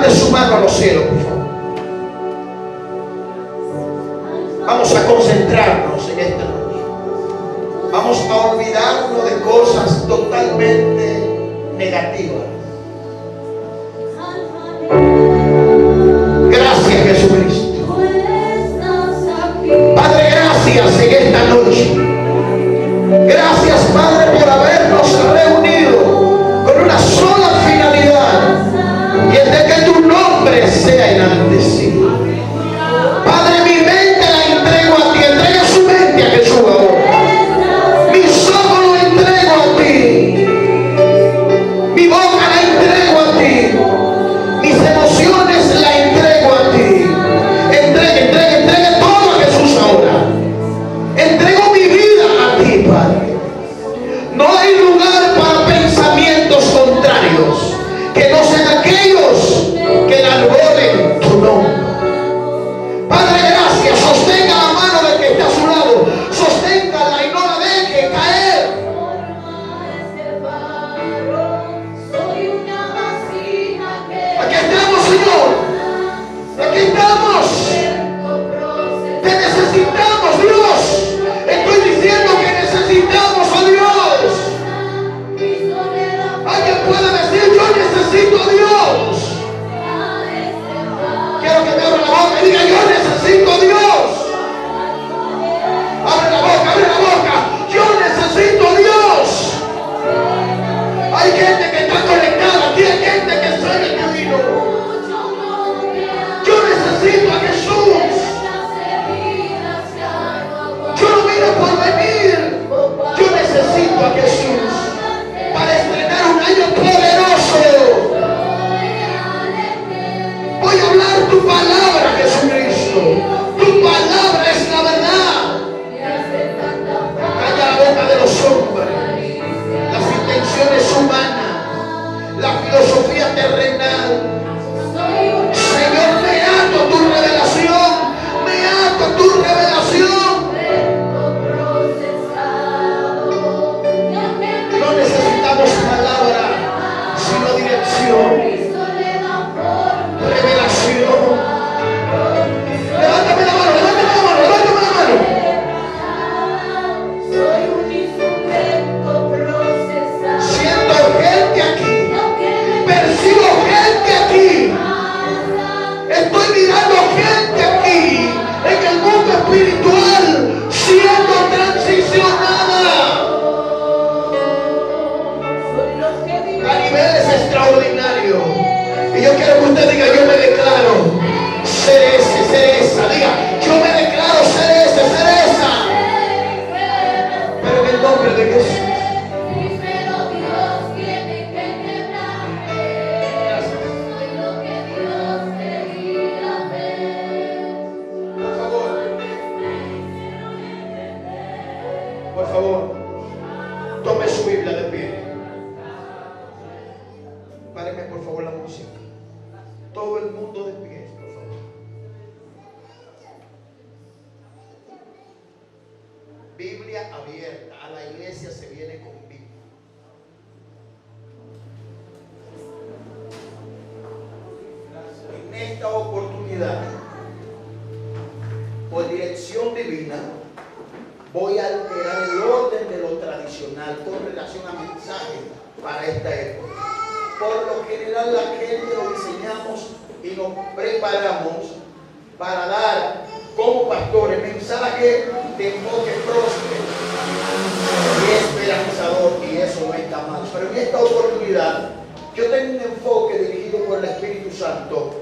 Levante su mano a los cielos, por favor. Vamos a concentrarnos en esta noche. Vamos a olvidarnos de cosas totalmente negativas. Gracias, Jesucristo. Padre, gracias en esta noche. Gracias, Padre, por habernos reunido con una sola finalidad, y es de que tu nombre sea enaltecido. Padre, mi mente la entrego a ti. Entrega su mente a Jesús ahora. Mis ojos los entrego a ti. Mi boca la entrego a ti. Mis emociones la entrego a ti. Entregue todo a Jesús ahora. Entrego mi vida a ti, Padre. No hay lugar para pensamientos contrarios que no sean aquellos que enarbolen tu nombre. Padre, gracias. Sostenga la mano del que está a su lado. Sosténgala y no la deje caer. Aquí estamos, Señor. Aquí estamos. Te necesitamos, Dios. Estoy diciendo que necesitamos a Dios. Alguien puede decir: yo necesito a Dios. Quiero que me abra la boca y diga: yo necesito a Dios. Abre la boca, abre la boca. Yo necesito a Dios. Hay gente que está conectada aquí, hay gente que sabe que vino. Yo necesito a Jesús. Yo no vine por venir. Yo necesito a Jesús para estrenar un año poderoso. Voy a hablar tu palabra, Jesucristo. Tu palabra es la verdad. Calla la boca de los hombres, las intenciones humanas, la filosofía terrenal. Señor, me ato a tu revelación. Me ato a tu revelación. No necesitamos palabra, sino dirección. Revelación. Levántame la mano, levántame la mano, levántame la mano. Siento gente aquí. Percibo gente aquí. Estoy mirando gente aquí en el mundo espiritual siendo transicionada a niveles extraordinarios. Y yo quiero que usted diga: yo me declaro ser ese, ser esa. Diga: yo me declaro ser ese, ser esa. Pero en el nombre de Jesús. Por favor, tome su Biblia de pie. Páreme por favor la música. Todo el mundo de pie, por favor. Biblia abierta. A la iglesia se viene con Biblia. En esta oportunidad, por dirección divina, voy a alterar el orden de lo tradicional con relación a mensajes para esta época. Por lo general, la gente lo diseñamos y nos preparamos para dar como pastores mensajes de enfoque próspero y esperanzador, y eso no está mal. Pero en esta oportunidad yo tengo un enfoque dirigido por el Espíritu Santo,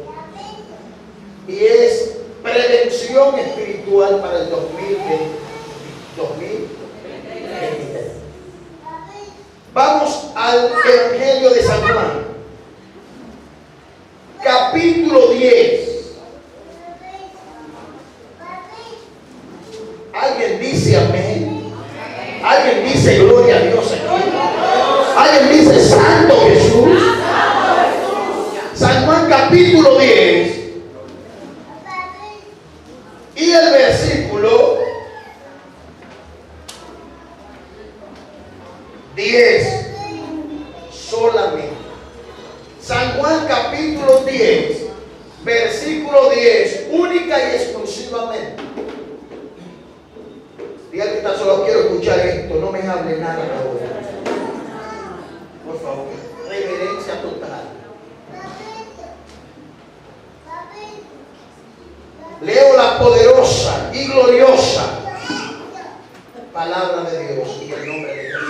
y es prevención espiritual para el 2023. Vamos al Evangelio de San Juan, capítulo 10. Alguien dice amén. Alguien dice gloria a Dios aquí. Alguien dice Santo Jesús. San Juan capítulo 10 y el versículo 10 solamente. San Juan Juan capítulo 10, versículo 10, única y exclusivamente. Diga que está solo, quiero escuchar esto, no me hable nada ahora. Por favor, reverencia total. Leo la poderosa y gloriosa palabra de Dios y el nombre de Jesús.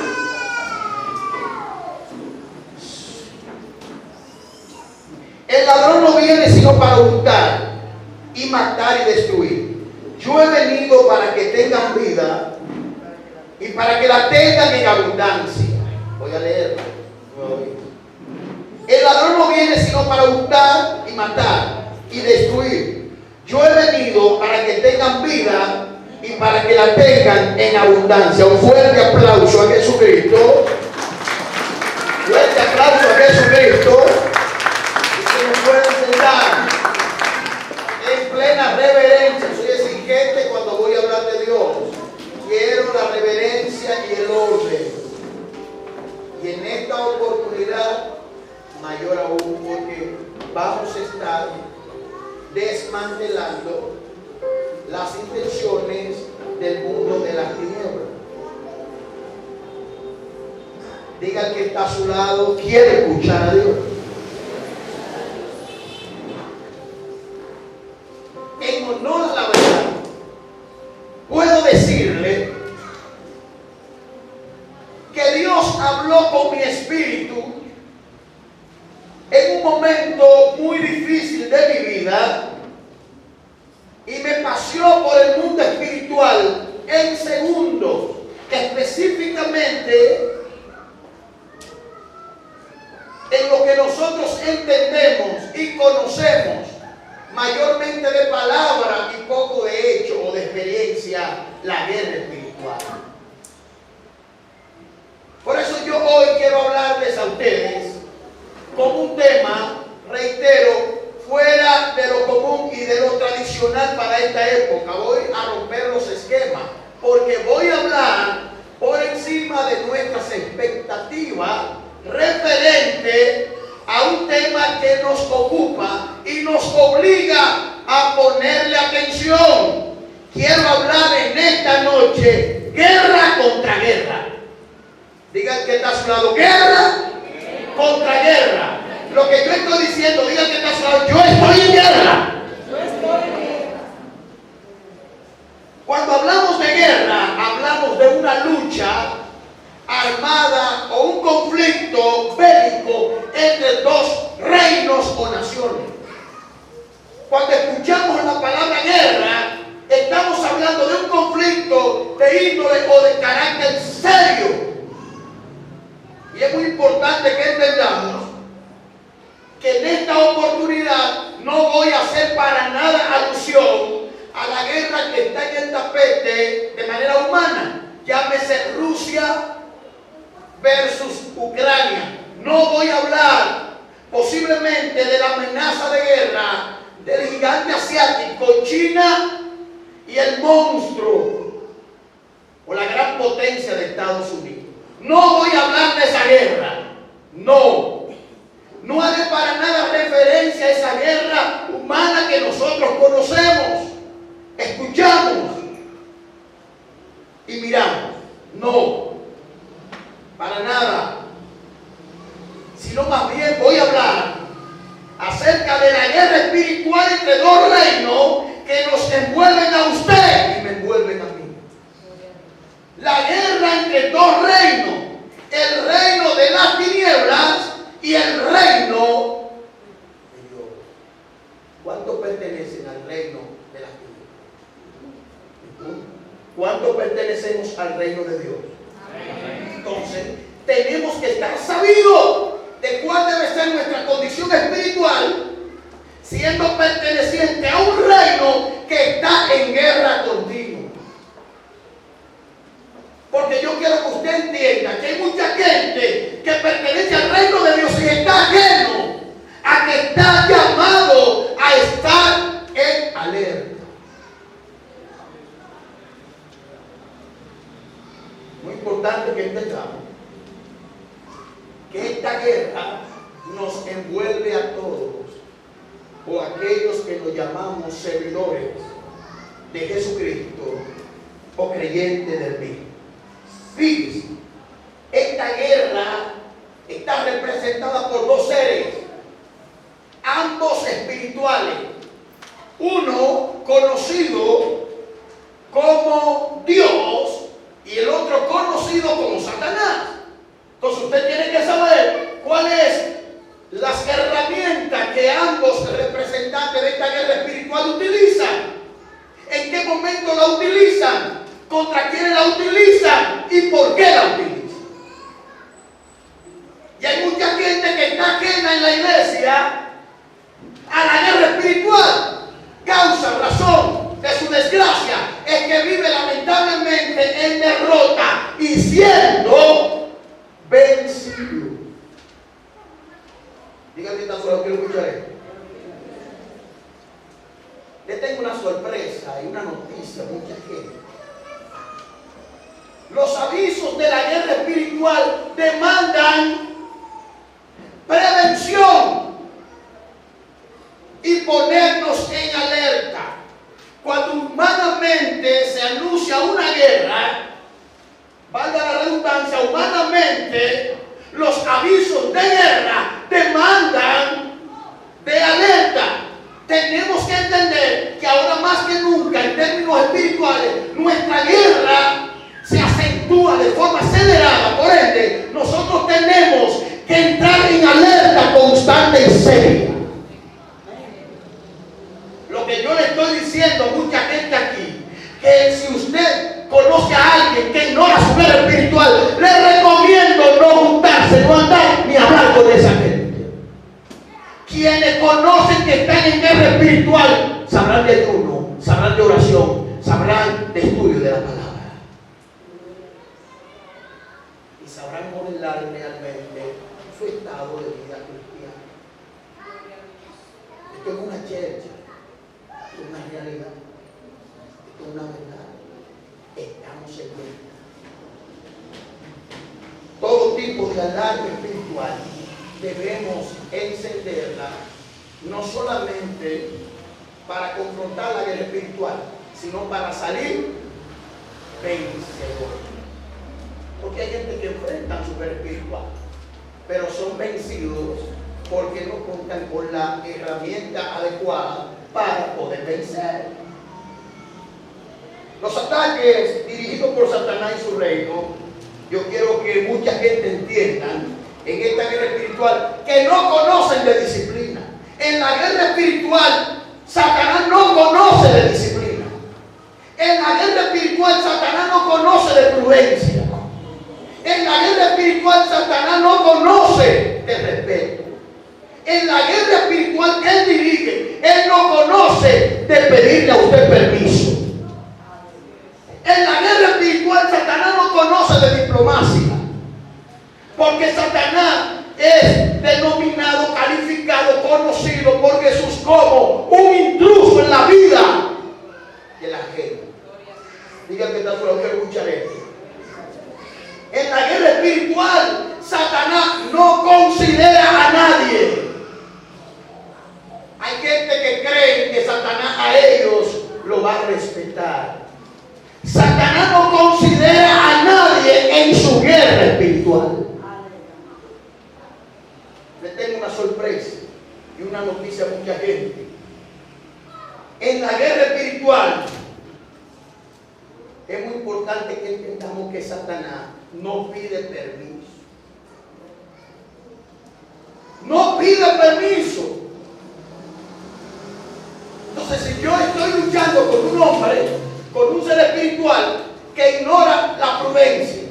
El ladrón no viene sino para hurtar y matar y destruir. Yo he venido para que tengan vida y para que la tengan en abundancia. Voy a leerla. El ladrón no viene sino para hurtar y matar y destruir. Yo he venido para que tengan vida y para que la tengan en abundancia. Un fuerte aplauso a Jesucristo. Fuerte aplauso a Jesucristo. Y se me pueden sentar en plena reverencia. Soy exigente cuando voy a hablar de Dios. Quiero la reverencia y el orden. Y en esta oportunidad, mayor aún, porque vamos a estar desmantelando las intenciones del mundo de las tinieblas. Diga al que está a su lado, quiere escuchar a Dios. En honor a la verdad, puedo decirle que Dios habló con mi espíritu en un momento muy difícil de mi vida y me paseó por el mundo espiritual en segundos, específicamente en lo que nosotros entendemos y conocemos, mayormente de palabra y poco de hecho o de experiencia, la guerra espiritual. Por eso yo hoy quiero hablarles a ustedes con un tema, reitero, fuera de lo común y de lo tradicional para esta época. Voy a romper los esquemas, porque voy a hablar por encima de nuestras expectativas referente a un tema que nos ocupa y nos obliga a ponerle atención. Quiero hablar en esta noche, guerra contra guerra. Digan que está a su lado, guerra contra guerra. Lo que yo estoy diciendo, digan que está a su lado, yo estoy en guerra. Cuando hablamos de guerra, hablamos de una lucha armada o un conflicto bélico entre dos reinos o naciones. Cuando escuchamos la palabra guerra, estamos hablando de un conflicto de índole o de carácter serio. Y es muy importante que entendamos que en esta oportunidad no voy a hacer para nada alusión a la guerra que está en el tapete de manera humana. Llámese Rusia versus Ucrania. No voy a hablar posiblemente de la amenaza de guerra del gigante asiático, China, y el monstruo o la gran potencia de Estados Unidos. No voy a hablar de esa guerra. No haré para nada referencia a esa guerra humana que nosotros conocemos, escuchamos y miramos. No, para nada. Sino más bien voy a hablar acerca de la guerra espiritual entre dos reinos que nos envuelven a usted y me envuelven a mí. La guerra entre dos reinos, el reino de las tinieblas y el reino de Dios. ¿Cuántos pertenecen al reino de las tinieblas? ¿Cuántos pertenecemos al reino de Dios? Entonces, tenemos que estar sabidos de cuál debe ser nuestra condición espiritual, siendo perteneciente a un reino que está en guerra contigo. Porque yo quiero que usted entienda que hay mucha gente que pertenece al reino de Dios y está ajeno a que está llamado a estar en alerta. Muy importante que entendamos que esta guerra nos envuelve a todos. o aquellos que nos llamamos servidores de Jesucristo o creyentes del mismo. Fíjense, esta guerra está representada por dos seres, ambos espirituales. Uno conocido como Dios y el otro conocido como Satanás. Entonces usted tiene que saber cuáles las herramientas que ambos representantes de esta guerra espiritual utilizan. ¿En qué momento la utilizan? ¿Contra quién la utilizan? ¿Y por qué la utilizan? Y hay mucha gente que está ajena en la iglesia a la guerra espiritual. Causa, razón de su desgracia es que vive lamentablemente en derrota y siendo vencido. Dígame tan solo, quiero escuchar esto. Le tengo una sorpresa y una noticia a mucha gente. Los avisos de la guerra espiritual demandan prevención y ponernos en alerta. Cuando humanamente se anuncia una guerra, valga la redundancia, humanamente los avisos de guerra demandan de alerta. Tenemos que entender que ahora más que nunca, en términos espirituales, nuestra guerra se acentúa de forma acelerada. Por ende, nosotros tenemos que entrar en alerta constante y seria. Lo que yo le estoy diciendo a mucha gente aquí, que si usted conoce a alguien que ignora su guerra espiritual, le recomiendo no juntarse, no andar ni hablar con esa gente. Quienes conocen que están en guerra espiritual sabrán de ayuno, sabrán de oración, sabrán de estudio de la palabra. Y sabrán modelar realmente su estado de vida cristiana. Esto es una chercha, esto es una realidad, esto es una verdad. Estamos en guerra. Todo tipo de alarma espiritual debemos encenderla, no solamente para confrontar la guerra espiritual, sino para salir vencedor. Porque hay gente que enfrenta su guerra espiritual, pero son vencidos porque no cuentan con la herramienta adecuada para poder vencer. Los ataques dirigidos por Satanás y su reino, yo quiero que mucha gente entienda en esta guerra espiritual que no conocen de disciplina. En la guerra espiritual, Satanás no conoce de disciplina. En la guerra espiritual, Satanás no conoce de prudencia. En la guerra espiritual, Satanás no conoce de respeto. En la guerra espiritual que él dirige, él no conoce de pedirle a usted permiso. En la guerra espiritual, Satanás no conoce de diplomacia. Porque Satanás es denominado, calificado, conocido por Jesús como un intruso en la vida de la gente. Dígame que está solo, quiero escuchar esto. En la guerra espiritual, Satanás no considera a nadie. Hay gente que cree que Satanás a ellos lo va a respetar. Satanás no considera a nadie en su guerra espiritual. Le tengo una sorpresa y una noticia a mucha gente. En la guerra espiritual es muy importante que entendamos que Satanás no pide permiso. No pide permiso. Entonces, si yo estoy luchando con un hombre, con un ser espiritual que ignora la prudencia,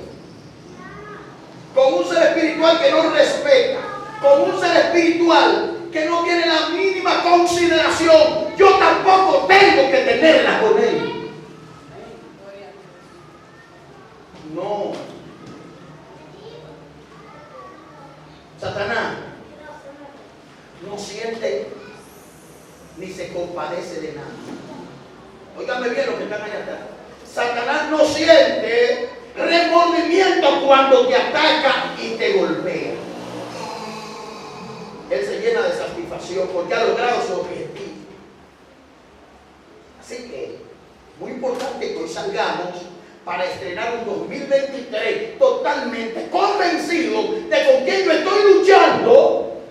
con un ser espiritual que no respeta, con un ser espiritual que no tiene la mínima consideración, yo tampoco tengo que tenerla con él. No. Satanás no siente ni se compadece de nada. Óigame bien lo que están allá atrás. Satanás no siente remordimiento cuando te ataca y te golpea. Él se llena de esa satisfacción porque ha logrado su objetivo. Así que, muy importante que hoy salgamos para estrenar un 2023 totalmente convencido de con quién yo estoy luchando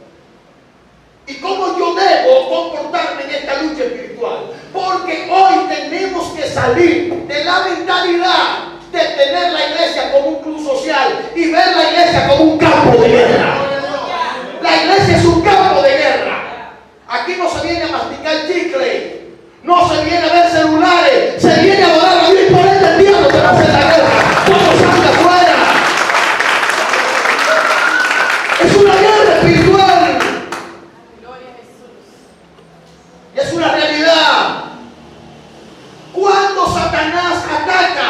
y cómo yo debo comportarme en esta lucha espiritual. Porque hoy tenemos que salir de la mentalidad de tener la iglesia como un club social y ver la iglesia como un campo de guerra. La iglesia es un campo de guerra. Aquí no se viene a masticar chicle. No se viene a ver celulares, se viene a adorar a Dios y por este el diablo que va a hacer la guerra. Cuando salga afuera. Es una guerra espiritual. Gloria a Jesús. Y es una realidad. Cuando Satanás ataca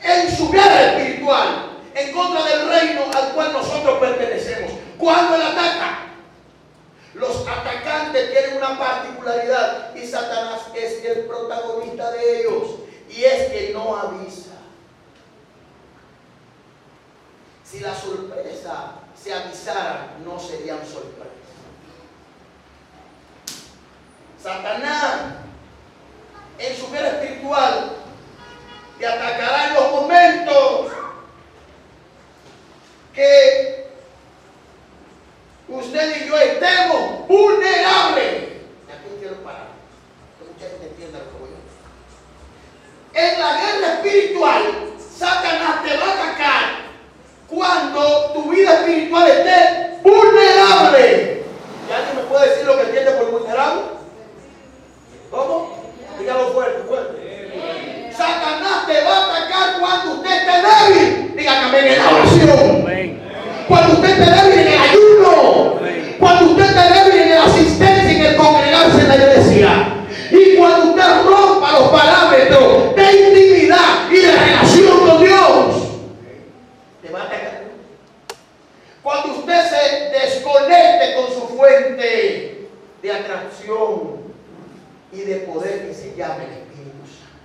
en su guerra espiritual en contra del reino al cual nosotros pertenecemos, cuando él ataca, los atacantes tienen una particularidad y Satanás es el protagonista de ellos, y es que no avisa. Si la sorpresa se avisara, no serían sorpresas. Satanás en su guerra espiritual te atacará en los momentos que usted y yo estemos vulnerables. Y aquí quiero parar, que mucha gente entienda lo que voy a decir. En la guerra espiritual, Satanás te va a atacar cuando tu vida espiritual esté vulnerable. ¿Y alguien me puede decir lo que entiende por vulnerable? ¿Cómo? Dígalo fuerte, fuerte. Satanás te va a atacar cuando usted esté débil. Dígame amén en la oración. Cuando usted esté débil en el ayuno. Cuando usted esté débil en la asistencia, en el congregarse en la iglesia. Y cuando usted rompa los parámetros de intimidad y de relación con Dios. Te va a atacar. Cuando usted se desconecte con su fuente de atracción y de poder que se llama el Espíritu Santo.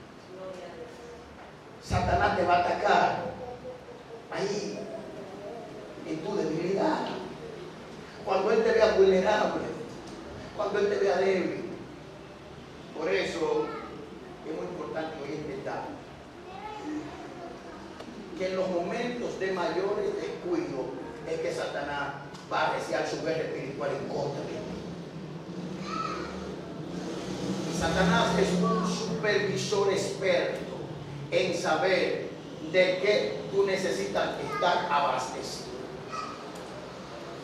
Satanás te va a atacar ahí en tu debilidad. Cuando él te vea vulnerable, cuando él te vea débil. Por eso es muy importante hoy entender que en los momentos de mayores descuido es que Satanás va a arreciar su guerra espiritual en contra de ti. Satanás es un supervisor experto en saber de qué tú necesitas estar abastecido.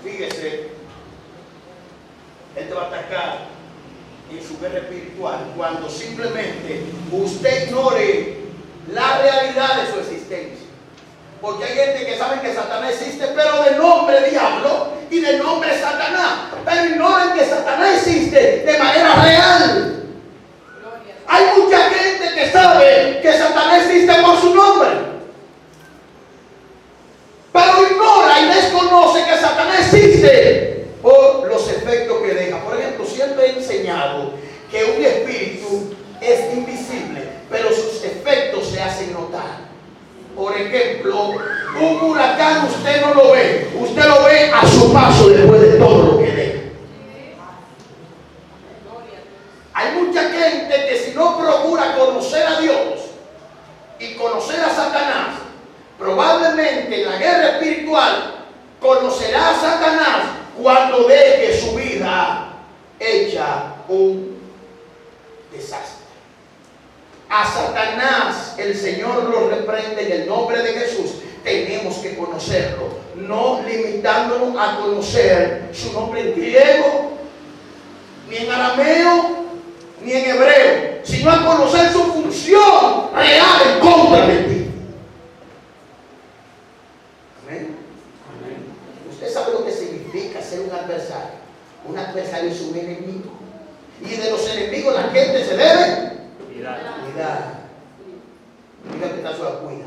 Fíjese, él te va a atacar en su guerra espiritual cuando simplemente usted ignore la realidad de su existencia. Porque hay gente que sabe que Satanás existe, pero de nombre diablo y de nombre Satanás. Pero ignoran que Satanás existe de manera real. Hay mucha gente que sabe que Satanás existe por su nombre, pero ignora y desconoce que Satanás existe por los efectos que deja. Por ejemplo, siempre he enseñado que un espíritu es invisible, pero sus efectos se hacen notar. Por ejemplo, un huracán usted no lo ve, usted lo ve a su paso después de todo lo que deja. Hay mucha gente que si no procura conocer a Dios y conocer a Satanás, probablemente en la guerra espiritual conocerá a Satanás cuando deje su vida hecha un desastre. A Satanás el Señor lo reprende en el nombre de Jesús. Tenemos que conocerlo, no limitándonos a conocer su nombre en griego, ni en arameo, ni en hebreo, sino a conocer su función real en contra de ti. Amén. Amén. Usted sabe lo que significa ser un adversario. Un adversario es un enemigo. Y de los enemigos la gente se debe cuidar. Diga que está sola, cuida.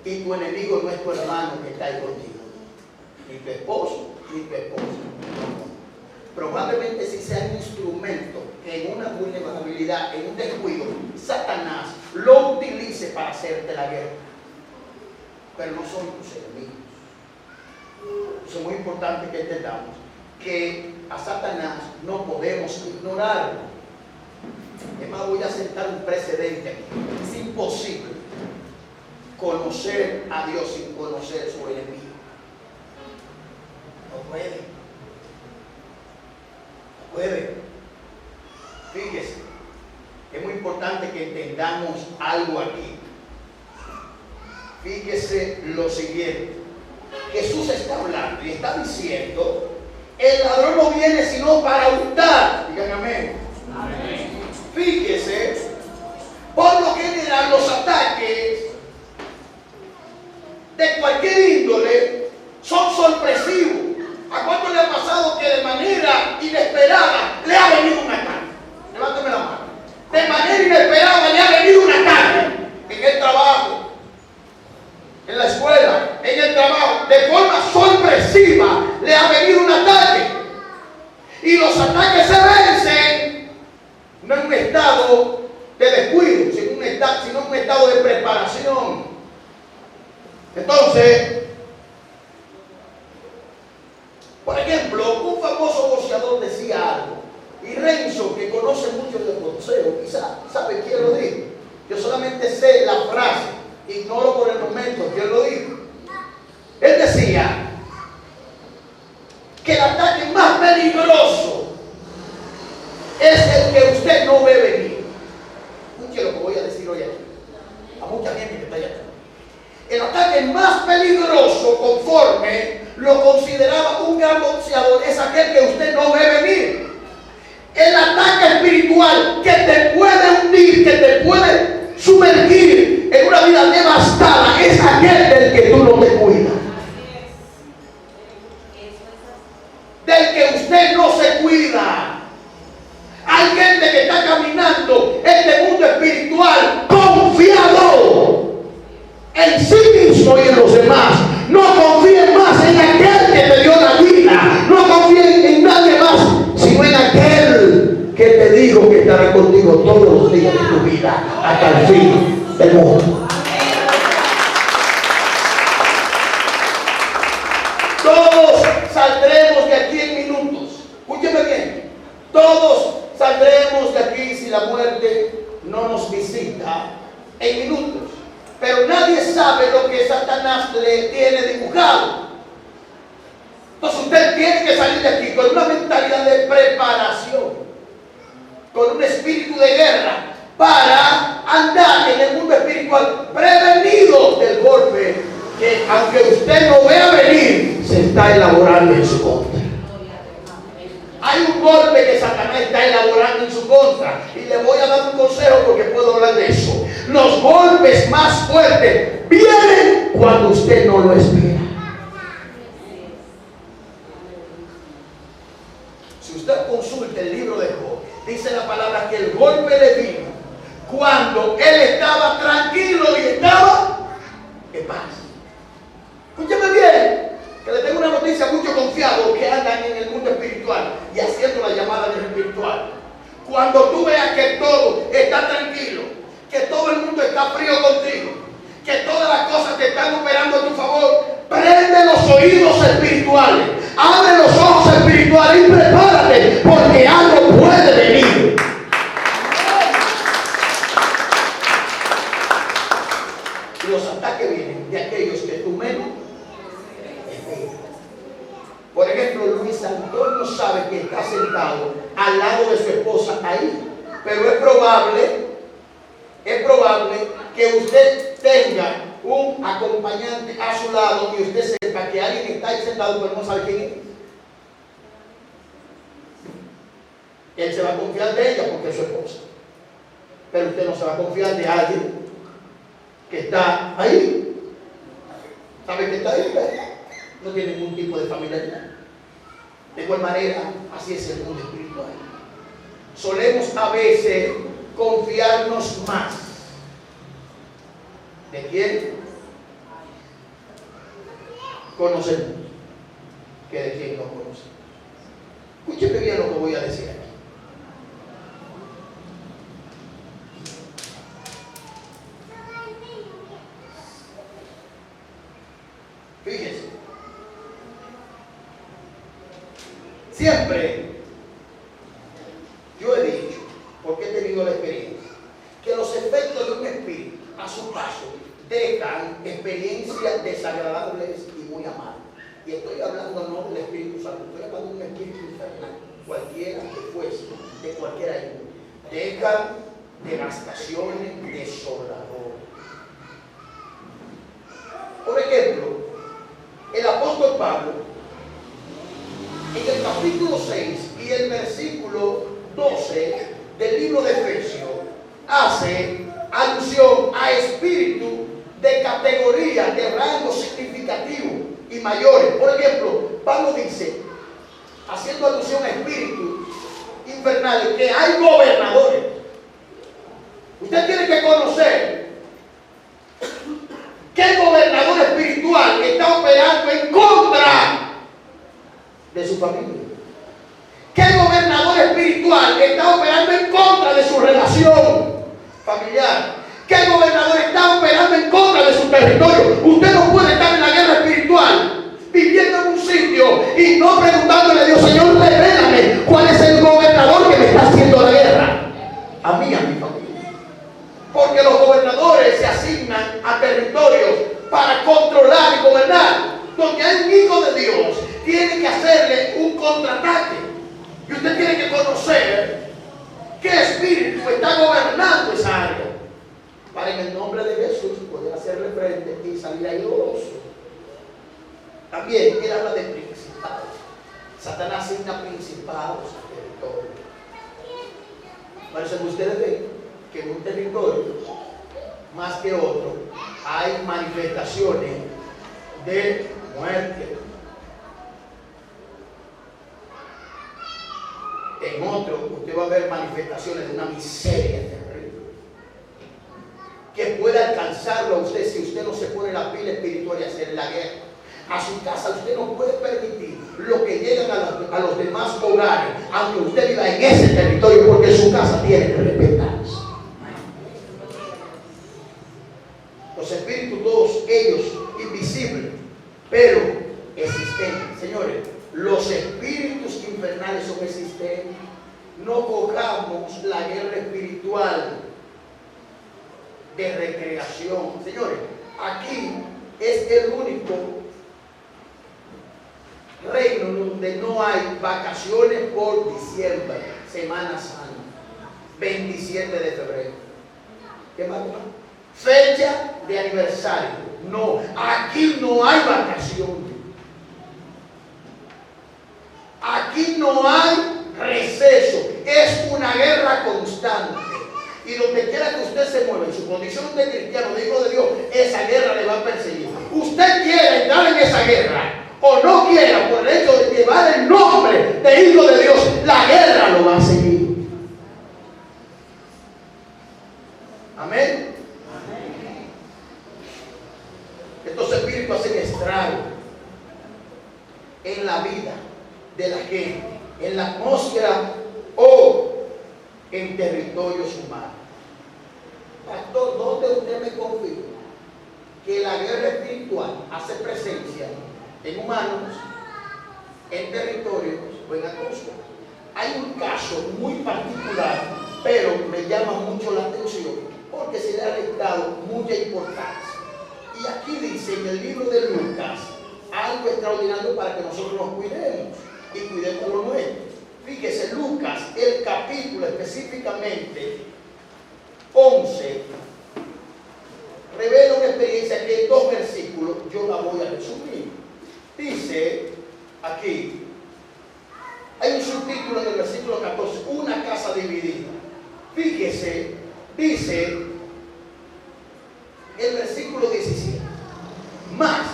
Y tu enemigo no es tu hermano que está ahí contigo, ni tu esposo, ni tu esposa. Probablemente sí sea un instrumento que en una vulnerabilidad, en un descuido, Satanás lo utilice para hacerte la guerra. Pero no son tus enemigos. Es muy importante que entendamos que a Satanás no podemos ignorarlo. Es más, voy a sentar un precedente aquí. Es imposible conocer a Dios sin conocer a su enemigo. No puede. No puede. Fíjese, es muy importante que entendamos algo aquí. Fíjese lo siguiente. Jesús está hablando y está diciendo: el ladrón no viene sino para hurtar. Digan amén. Amén. Fíjese, por lo general los ataques de cualquier índole son sorpresivos. ¿A cuánto le ha pasado que de manera inesperada le ha venido un ataque? Levántame la mano. De manera inesperada le ha venido un ataque en el trabajo, en la escuela, en el trabajo. De forma sorpresiva le ha venido un ataque. Y los ataques se vencen no en un estado de descuido, sino en un estado de preparación. Entonces, por ejemplo, un famoso boxeador decía algo, y Renzo, que conoce mucho de boxeo, quizás sabe quién lo dijo. Yo solamente sé la frase, ignoro por el momento quién lo dijo. Él decía que el ataque más peligroso es el que usted no ve venir. Escuche lo que voy a decir hoy aquí, a mucha gente que está allá atrás. El ataque más peligroso, conforme lo consideraba un gran boxeador, es aquel que usted no ve venir. El ataque espiritual que te puede hundir, que te puede sumergir en una vida devastada, es aquel del que tú no te cuidas. Del que usted no se cuida. Hay gente que está caminando en este mundo espiritual confiado en sí mismo y en los demás. No confíen más en aquel que te dio la vida. No confíen en nadie más, sino en aquel que te dijo que estará contigo todos los días de tu vida hasta el fin del mundo. Todos saldremos de aquí en minutos. Escúcheme bien. Todos saldremos de aquí si la muerte no nos visita en minutos. Pero nadie sabe lo que Satanás le tiene dibujado. Entonces usted tiene que salir de aquí con una mentalidad de preparación, con un espíritu de guerra, para andar en el mundo espiritual prevenido del golpe que, aunque usted no vea venir, se está elaborando en su contra. Hay un golpe que Satanás está elaborando en su contra, y le voy a dar un consejo porque puedo hablar de eso. Los golpes más fuertes vienen cuando usted no lo espera. Si usted consulta el libro de Job, dice la palabra que el golpe le vino cuando él estaba tranquilo y estaba en paz. Escúcheme bien, que le tengo una noticia a muchos confiados que andan en el mundo espiritual y haciendo la llamada del espiritual. Cuando tú veas que todo está tranquilo, que todo el mundo está frío contigo, que todas las cosas te están operando a tu favor, prende los oídos espirituales, abre los ojos espirituales y prepárate, porque algo puede venir. Y los ataques vienen de aquellos que tú menos esperas. Por ejemplo, Luis Antonio sabe que está sentado al lado de su esposa ahí, pero es probable que usted tenga un acompañante a su lado y usted sepa que alguien está ahí sentado pero no sabe quién es. Él se va a confiar de ella porque es su esposa, pero usted no se va a confiar de alguien que está ahí. ¿Sabe que está ahí? No tiene ningún tipo de familiaridad. De igual manera, así es el mundo espiritual. Solemos a veces confiarnos más. ¿De quién? Conocemos que de quién no conocemos. Escúcheme bien lo que voy a decir aquí. Fíjese. Siempre a su paso dejan experiencias desagradables y muy amargas. Y estoy hablando no del Espíritu Santo, estoy hablando de un espíritu infernal, cualquiera que fuese, de cualquiera índole. Dejan devastaciones desoladoras. Por ejemplo, el apóstol Pablo, en el capítulo 6 y el versículo 12 del libro de Efesios, hace alusión a espíritus de categoría, de rango significativo y mayores. Por ejemplo, Pablo dice, haciendo alusión a espíritus infernales, que hay gobernadores. Usted tiene que conocer qué gobernador espiritual está operando en contra de su familia. ¿Qué gobernador espiritual está operando en contra de su relación familiar? ¿Qué gobernador está operando en contra de su territorio? Usted no puede estar en la guerra espiritual viviendo en un sitio y no preguntándole a Dios, Señor, revélame cuál es el gobernador que me está haciendo la guerra. A mí, a mi familia. Porque los gobernadores se asignan a territorios para controlar y gobernar. Donde hay un hijo de Dios, tiene que hacerle un contraataque. Y usted tiene que conocer qué espíritu está gobernando esa área, para en el nombre de Jesús poder hacerle frente y salir airoso. También él habla de principados. Satanás asigna principados a territorio. Parece que ustedes ven que en un territorio más que otro hay manifestaciones de muerte. En otro usted va a ver manifestaciones de una miseria terrible que puede alcanzarlo a usted si usted no se pone la pila espiritual y hacer la guerra. A su casa usted no puede permitir lo que llegan a los demás hogares, aunque usted viva en ese territorio, porque su casa tiene que respetarse. Los espíritus, todos ellos invisibles, pero existentes. Señores, los espíritus infernales son existentes. No cojamos la guerra espiritual de recreación. Señores, aquí es el único reino donde no hay vacaciones por diciembre, Semana Santa, 27 de febrero. ¿Qué más? Fecha de aniversario. No, aquí no hay vacaciones. Aquí no hay receso. Es una guerra constante. Y donde quiera que usted se mueva, en su condición de cristiano, de hijo de Dios, esa guerra le va a perseguir. Usted quiere entrar en esa guerra o no quiera, por el hecho de llevar el nombre de hijo de Dios, la guerra lo va a seguir. Amén. Estos espíritus hacen estrago en la vida de la gente, en la atmósfera o en territorios humanos. Pastor, ¿dónde usted me confirma que la guerra espiritual hace presencia en humanos, en territorios o en atmósferas? Hay un caso muy particular, pero me llama mucho la atención porque se le ha restado mucha importancia. Y aquí dice en el libro de Lucas algo extraordinario para que nosotros nos cuidemos y cuidemos lo nuestro. Fíjese, Lucas, el capítulo específicamente 11, revela una experiencia que en 2 versículos yo la voy a resumir. Dice aquí, hay un subtítulo en el versículo 14, una casa dividida. Fíjese, dice el versículo 17, más,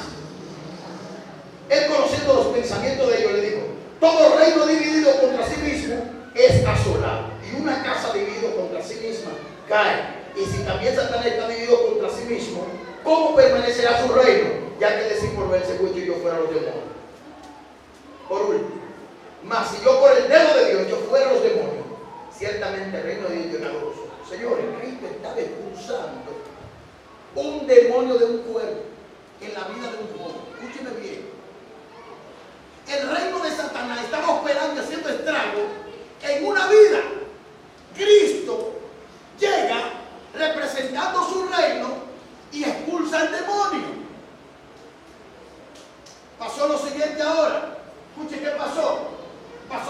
él conociendo los pensamientos de ellos le dijo, todo reino dividido contra sí mismo es asolado, y una casa dividida contra sí misma cae. Y si también Satanás está dividido contra sí mismo, ¿cómo permanecerá su reino? Ya que decir por verse mucho y yo fuera los demonios. Por último, mas si yo por el dedo de Dios yo fuera los demonios, ciertamente el reino de Dios es glorioso. Señores, Cristo está expulsando un demonio de un cuerpo en la vida de un joven. Escúcheme bien. El reino de Satanás estaba operando y haciendo estrago en una vida. Cristo llega representando su reino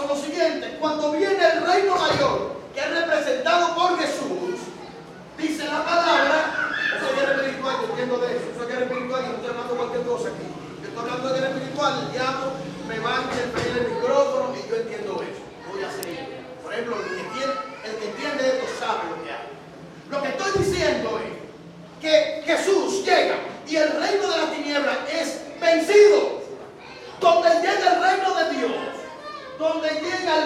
lo siguiente: cuando viene el reino mayor, que es representado por Jesús, dice la palabra, eso es guerra espiritual, yo entiendo de eso, eso es guerra espiritual, yo no estoy hablando de cualquier cosa aquí. Yo estoy hablando de guerra espiritual, el diablo me va a interferir el micrófono y yo entiendo eso. Voy a seguir. Por ejemplo, el que entiende esto sabe lo que hay. Lo que estoy diciendo es que Jesús llega y el reino de la tiniebla es vencido. Donde llega el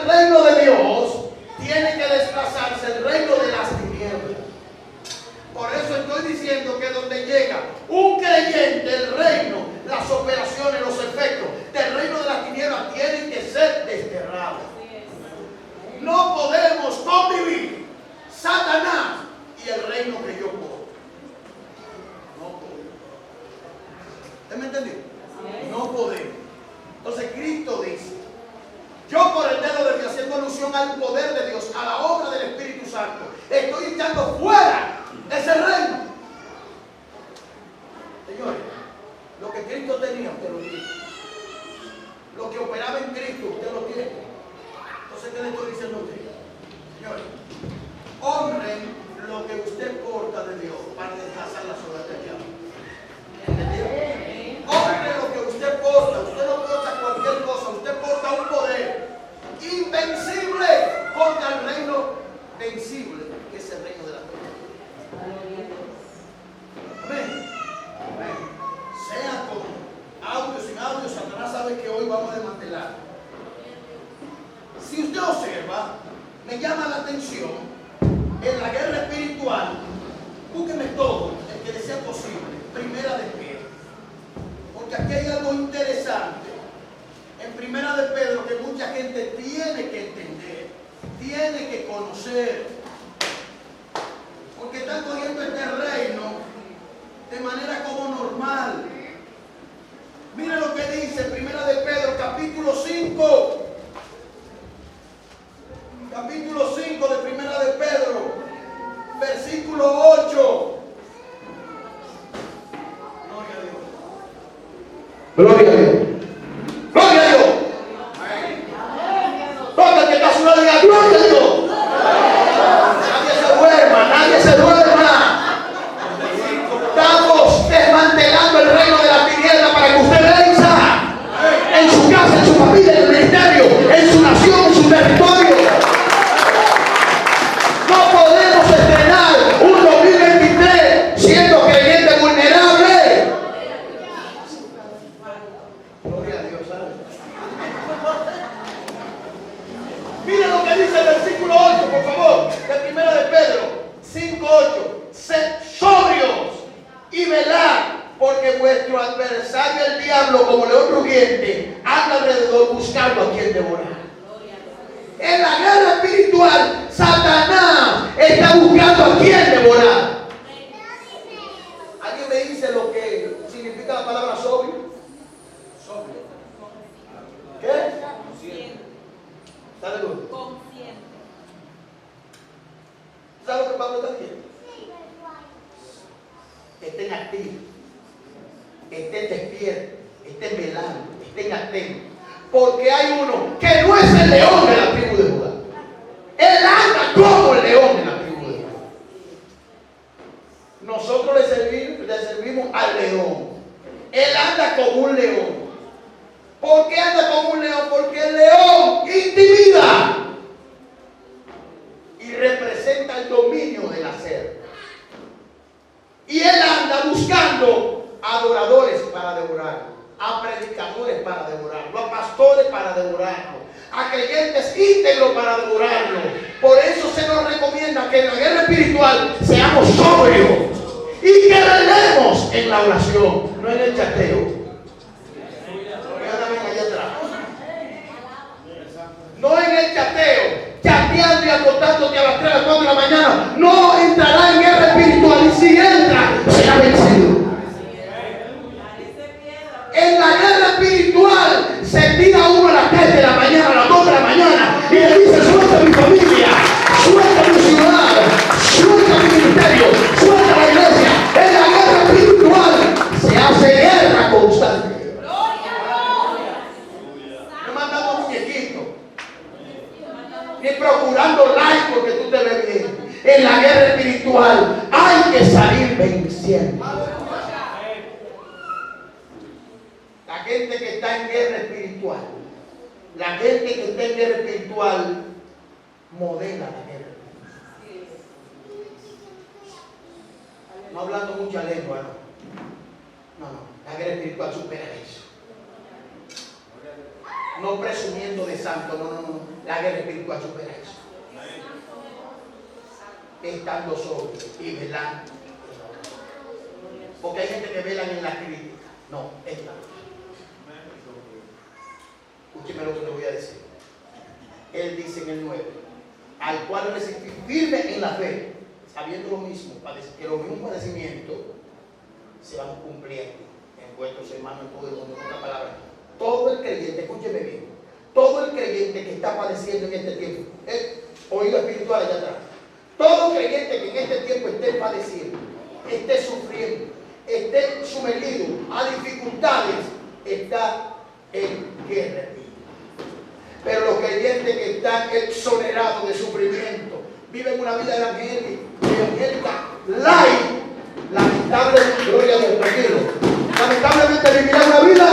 reino de Dios, tiene que desplazarse el reino de las tinieblas. Por eso estoy diciendo que donde llega un creyente, el reino, las operaciones, los efectos del reino de las tinieblas tienen que ser desterrados. No podemos convivir Satanás y el reino que yo puedo. No podemos. ¿Usted me entendió? No podemos. Entonces Cristo dice: yo por el dedo de Dios, haciendo alusión al poder de Dios, a la obra del Espíritu Santo, estoy echando fuera ese reino. Señores, lo que Cristo tenía, usted lo tiene. Lo que operaba en Cristo, usted lo tiene. Entonces, ¿qué le estoy diciendo a usted? Señores, honren lo que usted porta de Dios para desplazar la soledad del diablo. ¿Entendido? Honre lo que usted porta. Usted no porta cualquier cosa, usted porta un poder invencible contra el reino vencible, que es el reino de la tierra. Amén. Amén. Sea con audio, sin audio, Satanás sabe que hoy vamos a desmantelar. Si usted observa, me llama la atención, en la guerra espiritual, búsqueme todo, el que le sea posible, primera de Pedro. Porque aquí hay algo interesante. En primera de Pedro, que mucha gente tiene que entender, tiene que conocer. Porque están cogiendo este reino de manera como normal. Mire lo que dice primera de Pedro, capítulo 5. Capítulo 5 de primera de Pedro, versículo 8. Gloria a Dios. Gloria a Dios. Toca que está a su lado y diga: gloria a Dios. Nadie se duerma, nadie se duerma. Estamos desmantelando el reino de la tiniebla para que usted venza en su casa, en su familia, en el ministerio, en su nación, en su territorio. No podemos estrenar un 2023 siendo creyente vulnerable. Gloria a Dios. Mira lo que dice el versículo 8, por favor, de primera de Pedro 5:8. Sed sobrios y velad, porque vuestro adversario el diablo, como león rugiente, anda alrededor buscando a quien devorar. En la guerra espiritual, Satanás está buscando a quien devorar. ¿Alguien me dice lo que significa la palabra sobrio? Sobrio. ¿Qué? Consciente. Dale luz. Consciente. ¿Sabes lo que Pablo está diciendo? Estén activos, estén despiertos, estén velando, estén atentos. Porque hay uno que no es el león de la tribu de Judá. Él anda como el león de la tribu de Judá. Nosotros le servimos al león. Él anda como un león. ¿Por qué anda como un león? Porque el león intimida y representa el dominio del hacer. Y él anda buscando adoradores para devorarlo, a predicadores para devorarlo, a pastores para devorarlo, a creyentes íntegros para devorarlo. Por eso se nos recomienda que en la guerra espiritual seamos sobrios y que velemos en la oración, no en el chateo. No en el chateo, chateando y acostándote a las 3 a las 4 de la mañana. No entrará en guerra espiritual, y si entra, será vencido. En la guerra espiritual se tira uno a las 3 de la mañana, a las 2 de la mañana, y le dice: suelta mi familia, suelta mi ciudad, suelta mi ministerio, suelta la iglesia. En la guerra espiritual se hace guerra constante. No mandamos muñequitos. ni procurando like porque tú te ves bien. En la guerra espiritual hay que salir venciendo. La gente que está en guerra espiritual, la gente que está en guerra espiritual modela la guerra. No hablando mucha lengua, no. No, la guerra espiritual supera eso. No presumiendo de santo, no. La guerra espiritual supera eso. Estando sobrio y velando. Porque hay gente que velan en la crítica. No, esta. Escúcheme lo que te voy a decir. Él dice en el 9, al cual resistí firme en la fe, sabiendo lo mismo, que los mismos padecimientos se van cumpliendo en vuestros hermanos, en todo el mundo. En otra palabra, todo el creyente, escúcheme bien, todo el creyente que está padeciendo en este tiempo, oído espiritual allá atrás, todo creyente que en este tiempo esté padeciendo, esté sufriendo, esté sumergido a dificultades, está en guerra. Pero los creyentes que están exonerados de sufrimiento, viven una vida evangélica light, lamentablemente, gloria a Dios, tranquilo, lamentablemente vivirán una vida